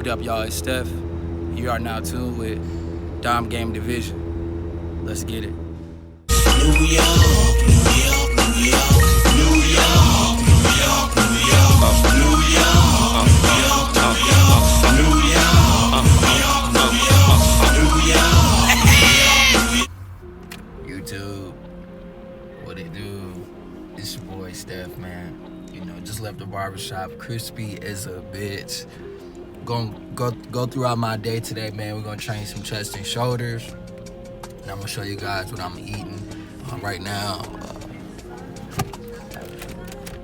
What up, y'all? It's Steph. You are now tuned with Dom Game Division. Let's get it. New York, New York, New York, New York, New York, New York, New York, New York, YouTube, what it do? It's your boy Steph, man. You know, just left the barbershop, crispy as a bitch. Gonna go throughout my day today, man. We're gonna train some chest and shoulders, and I'm gonna show you guys what I'm eating right now.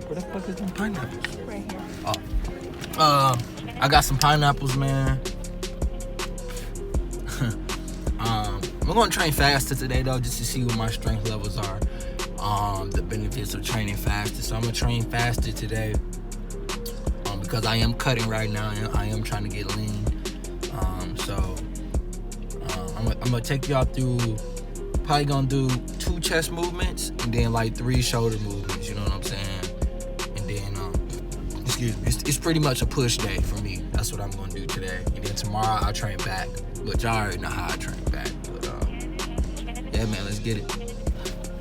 Where the fuck is them pineapples? Right here. I got some pineapples, man. We're gonna train faster today though, just to see what my strength levels are. The benefits of training faster. So I'm gonna train faster today. Because I am cutting right now and I am trying to get lean. I'm gonna take y'all through, probably gonna do 2 chest movements and then like 3 shoulder movements, you know what I'm saying? And then, excuse me, it's pretty much a push day for me. That's what I'm gonna do today. And then tomorrow I'll train back. But y'all already know how I train back. But yeah, man, let's get it.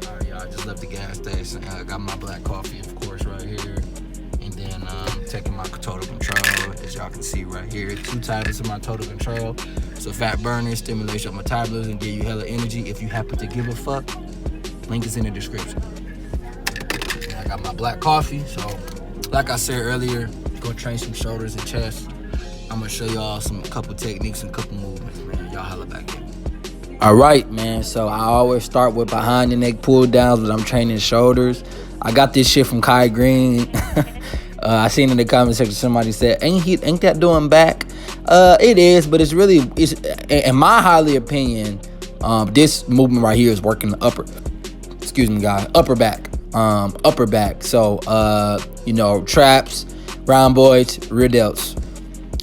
All right, y'all, I just left the gas station. I got my black coffee, of course, right here. And then taking my total control, as y'all can see right here. 2 tablets of my total control. So fat burner, stimulation of metabolism, give you hella energy. If you happen to give a fuck, link is in the description. And I got my black coffee. So like I said earlier, gonna train some shoulders and chest. I'm gonna show y'all a couple techniques and a couple movements, man. Y'all holla back in. All right, man. So I always start with behind the neck pull downs when I'm training shoulders. I got this shit from Kai Green. I seen in the comment section somebody said, ain't that doing back? It is, but it's in my highly opinion, this movement right here is working the upper back. So, you know, traps, rhomboids, rear delts.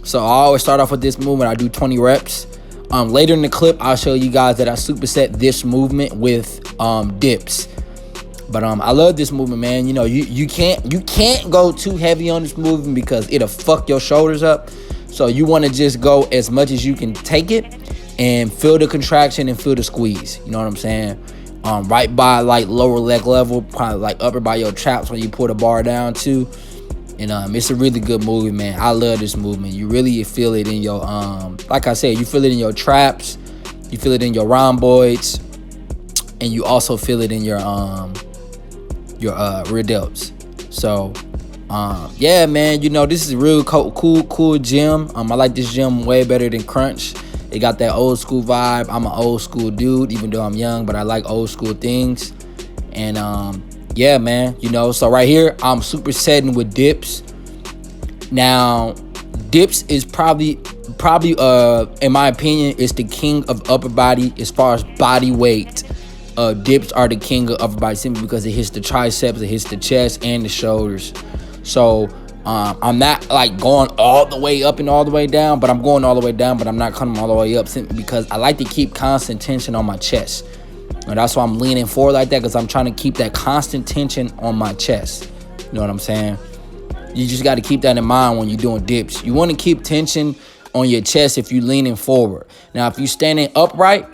So I always start off with this movement. I do 20 reps. Later in the clip, I'll show you guys that I superset this movement with dips. But I love this movement, man. You know, you can't go too heavy on this movement because it'll fuck your shoulders up. So you want to just go as much as you can take it and feel the contraction and feel the squeeze. You know what I'm saying? Right by like lower leg level, probably like upper by your traps when you pull the bar down too. And it's a really good movement, man. I love this movement. You really feel it in your like I said, you feel it in your traps, you feel it in your rhomboids, and you also feel it in your rear delts. So yeah, man, you know, this is a real cool gym. I like this gym way better than Crunch. It got that old school vibe. I'm an old school dude, even though I'm young, but I like old school things. And yeah, man, you know, so right here I'm supersetting with dips. Now dips is probably in my opinion is the king of upper body as far as body weight. Dips are the king of upper body simply because it hits the triceps, it hits the chest and the shoulders. So I'm not like going all the way up and all the way down, but I'm going all the way down, but I'm not coming all the way up simply because I like to keep constant tension on my chest. And that's why I'm leaning forward like that, because I'm trying to keep that constant tension on my chest. You know what I'm saying? You just got to keep that in mind when you're doing dips. You want to keep tension on your chest if you're leaning forward. Now, if you're standing upright,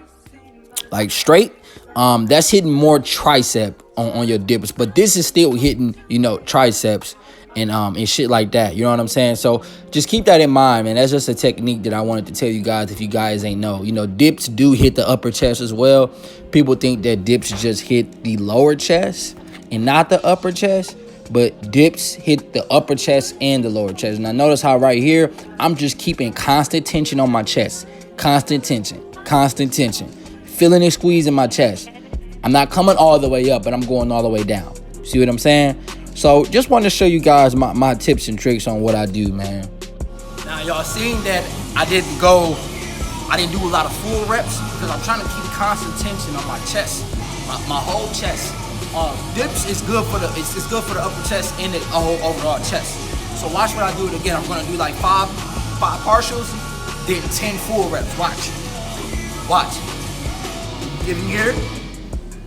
like straight, that's hitting more tricep on your dips, but this is still hitting, you know, triceps and shit like that. You know what I'm saying? So just keep that in mind, man. That's just a technique that I wanted to tell you guys if you guys ain't know. You know, dips do hit the upper chest as well. People think that dips just hit the lower chest and not the upper chest, but dips hit the upper chest and the lower chest. Now notice how right here, I'm just keeping constant tension on my chest. Constant tension. Feeling it squeeze in my chest. I'm not coming all the way up, but I'm going all the way down. See what I'm saying? So just wanted to show you guys my tips and tricks on what I do, man. Now y'all seen that I didn't do a lot of full reps because I'm trying to keep constant tension on my chest, my whole chest. Dips is good for it's good for the upper chest and the whole overall chest. So watch what I do it again. I'm gonna do like five partials, then 10 full reps. Watch. Get in here.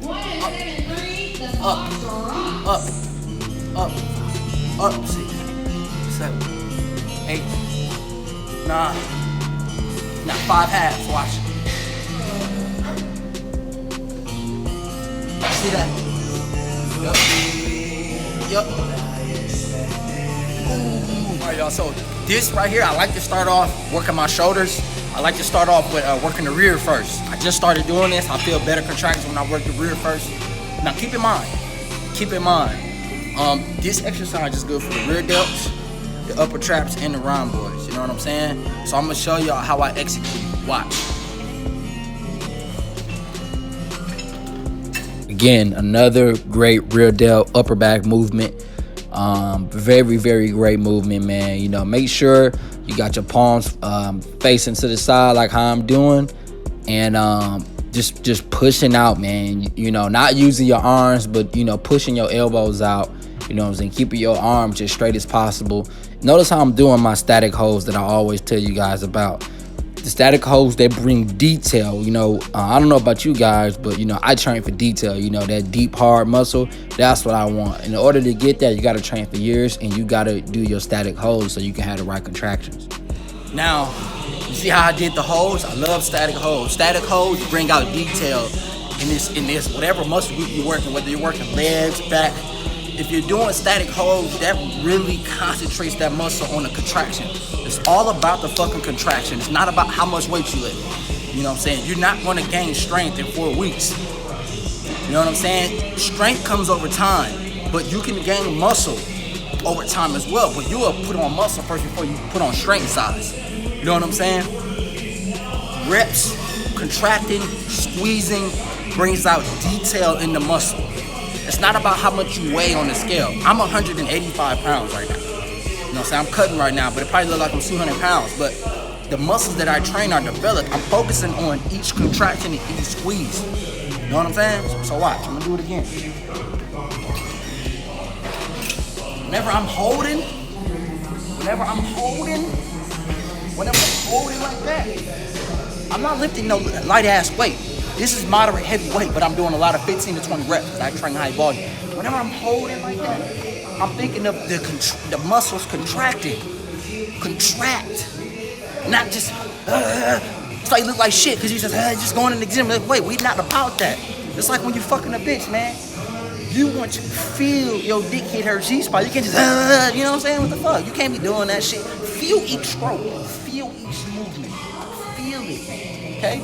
1, 2, 3, the Up. Up. 6, 7, 8, Nah, 5 halves, watch. See that? Yup. Alright, y'all, so this right here, I like to start off working my shoulders. I like to start off with working the rear first. I just started doing this. I feel better contractions when I work the rear first. Now keep in mind, this exercise is good for the rear delts, the upper traps, and the rhomboids. You know what I'm saying? So I'm gonna show y'all how I execute. Watch. Again, another great rear delt upper back movement. Very, very great movement, man. You know, make sure you got your palms facing to the side like how I'm doing, and just pushing out, man. You know, not using your arms, but you know, pushing your elbows out. You know what I'm saying? Keeping your arms as straight as possible. Notice how I'm doing my static holds that I always tell you guys about. The static holds, they bring detail. You know, I don't know about you guys, but you know, I train for detail. You know, that deep, hard muscle, that's what I want. In order to get that, you got to train for years, and you got to do your static holds so you can have the right contractions. Now, you see how I did the holds? I love static holds. Static holds bring out detail in this whatever muscle group you're working, whether you're working legs, back. If you're doing static holds, that really concentrates that muscle on the contraction. It's all about the fucking contraction. It's not about how much weight you lift. You know what I'm saying? You're not going to gain strength in 4 weeks. You know what I'm saying? Strength comes over time, but you can gain muscle over time as well. But you will put on muscle first before you put on strength size. You know what I'm saying? Reps, contracting, squeezing brings out detail in the muscle. It's not about how much you weigh on the scale. I'm 185 pounds right now. You know what I'm saying? I'm cutting right now, but it probably look like I'm 200 pounds. But the muscles that I train are developed. I'm focusing on each contraction and each squeeze. You know what I'm saying? So watch, I'm gonna do it again. Whenever I'm holding like that, I'm not lifting no light ass weight. This is moderate heavy weight, but I'm doing a lot of 15 to 20 reps because I train high volume. Whenever I'm holding like that, I'm thinking of the muscles contracting. Contract. Not just, it's like you look like shit because you just going in the gym. Like, wait, we not about that. It's like when you fucking a bitch, man. You want to feel your dick hit her G-spot. You can't just, you know what I'm saying? What the fuck? You can't be doing that shit. Feel each stroke. Feel each movement. Feel it, okay?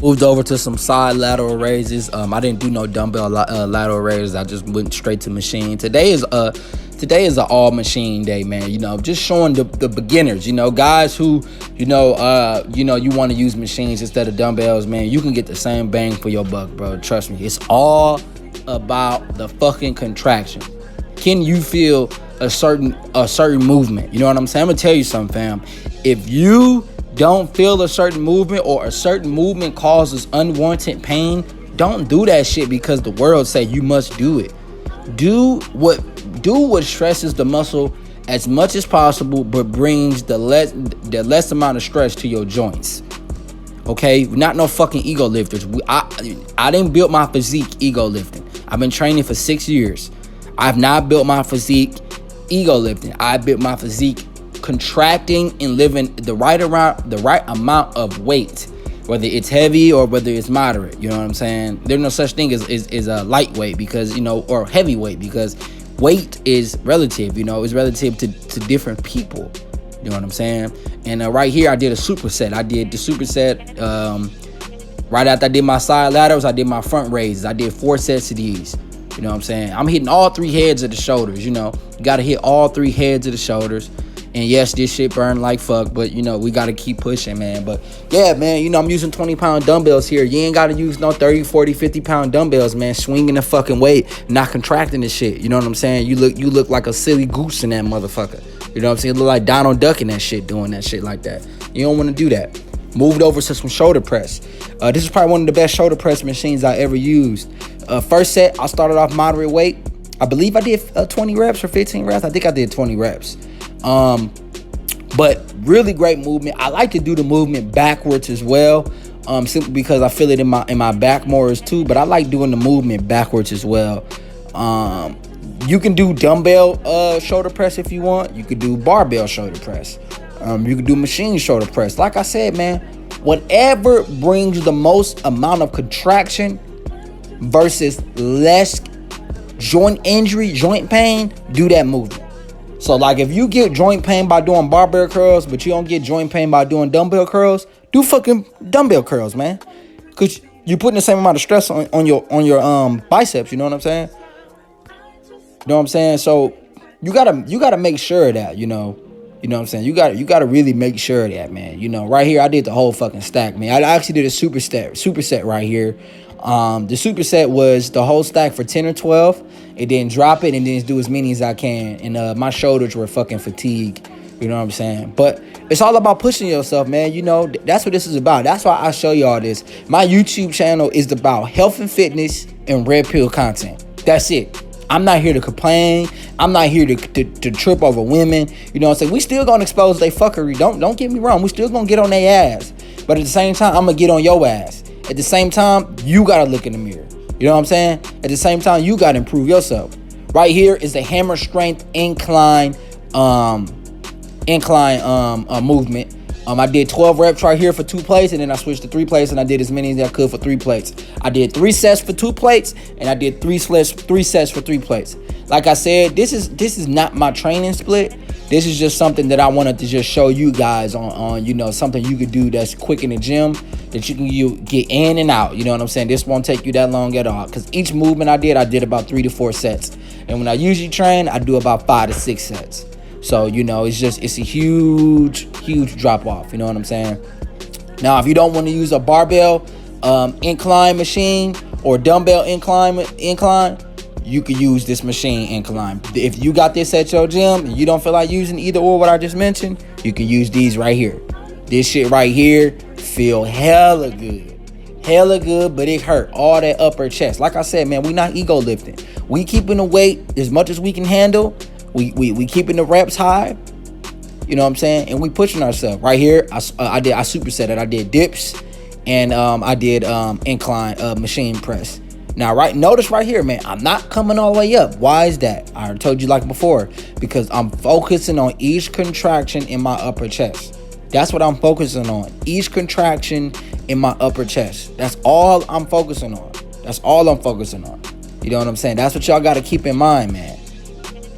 Moved over to some side lateral raises. I didn't do no dumbbell lateral raises. I just went straight to machine. Today is an all machine day, man. You know, just showing the beginners, you know, guys who, you want to use machines instead of dumbbells, man. You can get the same bang for your buck, bro. Trust me. It's all about the fucking contraction. Can you feel a certain movement? You know what I'm saying? I'm gonna tell you something, fam. If you don't feel a certain movement or a certain movement causes unwanted pain, don't do that shit because the world say you must do it. Do what stresses the muscle as much as possible, but brings the less amount of stress to your joints. Okay, not no fucking ego lifters. I didn't build my physique ego lifting. I've been training for 6 years. I've not built my physique ego lifting. I built my physique contracting and living the right amount of weight, whether it's heavy or whether it's moderate. You know what I'm saying? There's no such thing as a lightweight because, you know, or heavyweight, because weight is relative. You know, it's relative to different people. You know what I'm saying? And right here, I did a superset. I did the superset right after I did my side laterals. I did my front raises. I did 4 sets of these. You know what I'm saying? I'm hitting all 3 heads of the shoulders. You know, you got to hit all 3 heads of the shoulders. And yes, this shit burn like fuck, but you know, we gotta keep pushing, man. But yeah, man, you know, I'm using 20-pound dumbbells here. You ain't gotta use no 30, 40, 50-pound dumbbells, man. Swinging the fucking weight, not contracting the shit. You know what I'm saying? You look like a silly goose in that motherfucker. You know what I'm saying? You look like Donald Duck in that shit, doing that shit like that. You don't wanna do that. Moved over to some shoulder press. This is probably one of the best shoulder press machines I ever used. First set, I started off moderate weight. I believe I did 20 reps or 15 reps. I think I did 20 reps. But really great movement. I like to do the movement backwards as well, simply because I feel it in my back more as too. But I like doing the movement backwards as well. You can do dumbbell shoulder press if you want. You could do barbell shoulder press. You can do machine shoulder press. Like I said, man, whatever brings the most amount of contraction versus less joint injury, joint pain, do that movement. So like if you get joint pain by doing barbell curls, but you don't get joint pain by doing dumbbell curls, do fucking dumbbell curls, man. Cause you're putting the same amount of stress on your biceps, you know what I'm saying? You know what I'm saying? So you gotta make sure of that, you know what I'm saying? You gotta really make sure of that, man. You know, right here I did the whole fucking stack, man. I actually did a superset right here. The superset was the whole stack for 10 or 12. And then drop it and then do as many as I can. And my shoulders were fucking fatigued. You know what I'm saying? But it's all about pushing yourself, man. You know, that's what this is about. That's why I show y'all this. My YouTube channel is about health and fitness and red pill content. That's it. I'm not here to complain. I'm not here to trip over women. You know what I'm saying? We still gonna expose their fuckery. Don't get me wrong. We still gonna get on their ass. But at the same time, I'm gonna get on your ass. At the same time, you gotta look in the mirror. You know what I'm saying? At the same time, you gotta improve yourself. Right here is the hammer strength incline movement. I did 12 reps right here for 2 plates, and then I switched to 3 plates, and I did as many as I could for 3 plates. I did 3 sets for 2 plates, and I did 3 sets for 3 plates. Like I said, this is not my training split. This is just something that I wanted to just show you guys on you know, something you could do that's quick in the gym, that you can get in and out. You know what I'm saying? This won't take you that long at all, because each movement I did about 3 to 4 sets. And when I usually train, I do about 5 to 6 sets. So, you know, it's a huge drop off. You know what I'm saying? Now, if you don't want to use a barbell incline machine or dumbbell incline, you could use this machine incline. If you got this at your gym and you don't feel like using either or what I just mentioned, you can use these right here. This shit right here feel hella good, but it hurt all that upper chest. Like I said, man, we not ego lifting. We keeping the weight as much as we can handle. We keeping the reps high. You know what I'm saying? And we pushing ourselves. Right here, I superset it. I did dips and I did incline machine press. Now, notice right here, man, I'm not coming all the way up. Why is that? I already told you like before, because I'm focusing on each contraction in my upper chest. That's what I'm focusing on. Each contraction in my upper chest. That's all I'm focusing on. You know what I'm saying? That's what y'all got to keep in mind, man.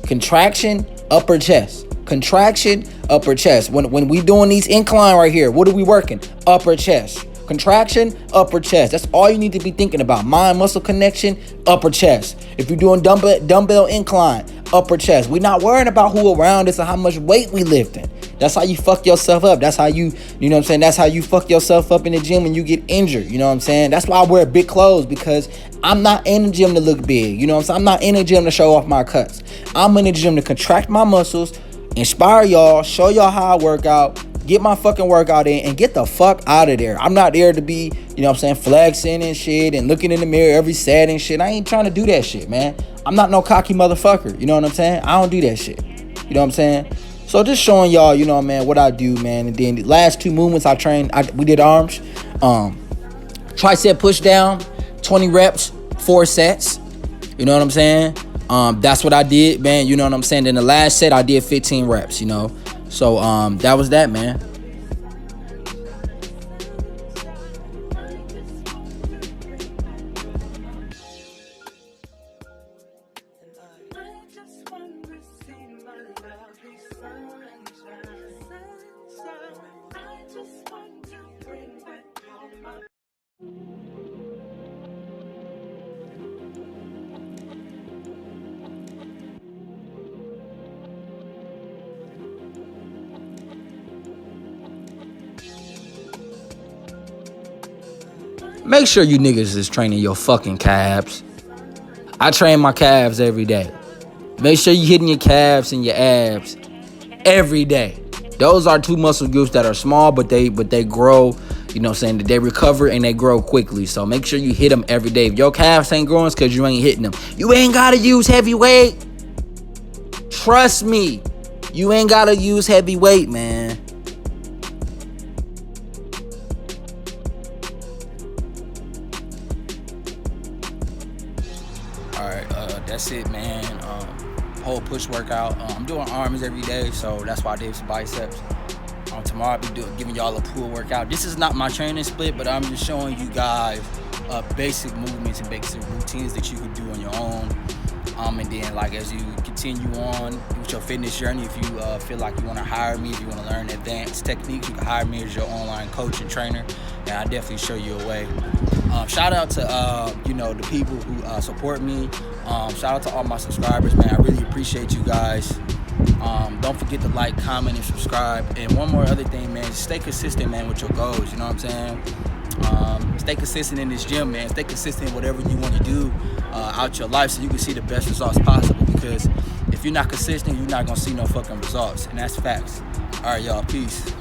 Contraction, upper chest. Contraction, upper chest. When we doing these incline right here, what are we working? Upper chest. Contraction, upper chest. That's all you need to be thinking about. Mind muscle connection, upper chest. If you're doing dumbbell incline, upper chest. We're not worrying about who around us or how much weight we lifting. That's how you fuck yourself up. That's how you know what I'm saying? That's how you fuck yourself up in the gym when you get injured. You know what I'm saying? That's why I wear big clothes, because I'm not in the gym to look big. You know what I'm saying? I'm not in the gym to show off my cuts. I'm in the gym to contract my muscles, inspire y'all, show y'all how I work out, get my fucking workout in, and get the fuck out of there. I'm not there to be, you know what I'm saying, flexing and shit and looking in the mirror every set and shit. I ain't trying to do that shit, man. I'm not no cocky motherfucker. You know what I'm saying? I don't do that shit. You know what I'm saying? So just showing y'all, you know, man, what I do, man. And then the last 2 movements I trained, we did arms. Tricep push down, 20 reps, 4 sets. You know what I'm saying? That's what I did, man. You know what I'm saying? Then the last set I did 15 reps, you know. So that was that, man. Make sure you niggas is training your fucking calves. I train my calves every day. Make sure you hitting your calves and your abs every day. Those are two muscle groups that are small, but they grow, you know what I'm saying, they recover and they grow quickly. So make sure you hit them every day. If your calves ain't growing, it's because you ain't hitting them. You ain't got to use heavy weight. Trust me. You ain't got to use heavy weight, man. Alright, that's it, man. Whole push workout. I'm doing arms every day, so that's why I did some biceps. Tomorrow I'll be giving y'all a pull workout. This is not my training split, but I'm just showing you guys basic movements and basic routines that you can do on your own. And then, like, as you continue on with your fitness journey, if you feel like you want to hire me, if you want to learn advanced techniques, you can hire me as your online coach and trainer, and I'll definitely show you a way. Shout out to the people who support me. Shout out to all my subscribers, man. I really appreciate you guys. Don't forget to like, comment, and subscribe. And one more other thing, man, just stay consistent, man, with your goals. You know what I'm saying? Stay consistent in this gym, man. Stay consistent in whatever you want to do out your life, so you can see the best results possible. Because if you're not consistent, you're not gonna see no fucking results, and that's facts. All right, y'all. Peace.